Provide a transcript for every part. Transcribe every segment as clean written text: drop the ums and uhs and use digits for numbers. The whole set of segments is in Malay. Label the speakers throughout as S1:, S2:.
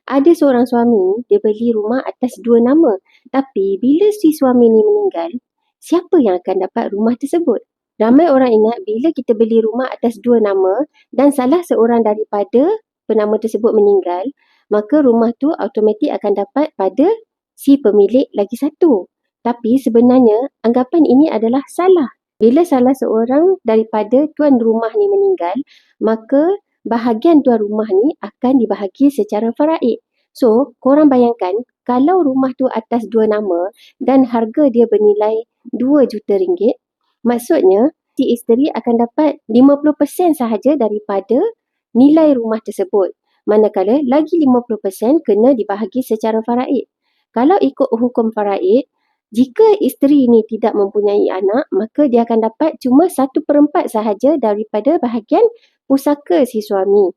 S1: ada seorang suami, dia beli rumah atas 2 nama. Tapi bila si suami ni meninggal, siapa yang akan dapat rumah tersebut? Ramai orang ingat bila kita beli rumah atas 2 nama dan salah seorang daripada penama tersebut meninggal, maka rumah tu automatik akan dapat pada si pemilik lagi satu. Tapi sebenarnya anggapan ini adalah salah. Bila salah seorang daripada tuan rumah ni meninggal, maka bahagian tuan rumah ni akan dibahagi secara faraid. So, korang bayangkan kalau rumah tu atas 2 nama dan harga dia bernilai 2 juta ringgit, maksudnya si isteri akan dapat 50% sahaja daripada nilai rumah tersebut. Manakala lagi 50% kena dibahagi secara faraid. Kalau ikut hukum faraid, jika isteri ini tidak mempunyai anak, maka dia akan dapat cuma 1/4 sahaja daripada bahagian pusaka si suami.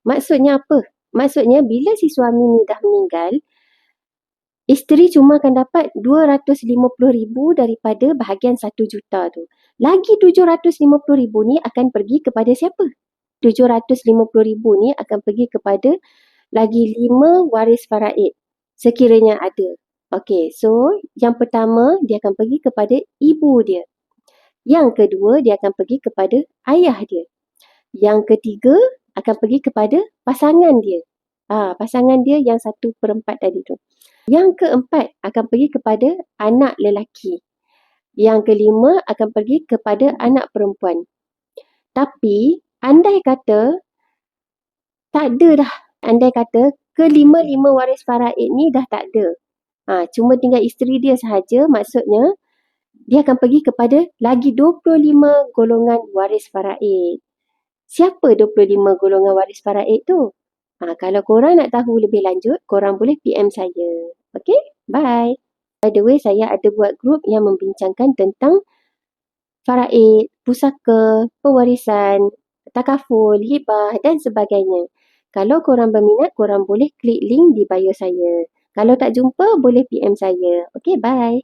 S1: Maksudnya apa? Maksudnya bila si suami ni dah meninggal, isteri cuma akan dapat 250,000 daripada bahagian 1 juta tu. Lagi 750,000 ni akan pergi kepada siapa? 750,000 ni akan pergi kepada lagi 5 waris faraid sekiranya ada. Okey, so yang pertama dia akan pergi kepada ibu dia. Yang kedua dia akan pergi kepada ayah dia. Yang ketiga akan pergi kepada pasangan dia. Pasangan dia yang 1/4 tadi tu. Yang keempat akan pergi kepada anak lelaki. Yang kelima akan pergi kepada anak perempuan. Tapi andai kata tak ada dah. Andai kata kelima-lima waris faraid ni dah tak ada. Cuma tinggal isteri dia sahaja, maksudnya dia akan pergi kepada lagi 25 golongan waris faraid. Siapa 25 golongan waris faraid tu? Kalau korang nak tahu lebih lanjut, korang boleh PM saya. Okay? Bye. By the way, saya ada buat grup yang membincangkan tentang faraid, pusaka, pewarisan, takaful, hibah dan sebagainya. Kalau korang berminat, korang boleh klik link di bio saya. Kalau tak jumpa, boleh PM saya. Okay, bye.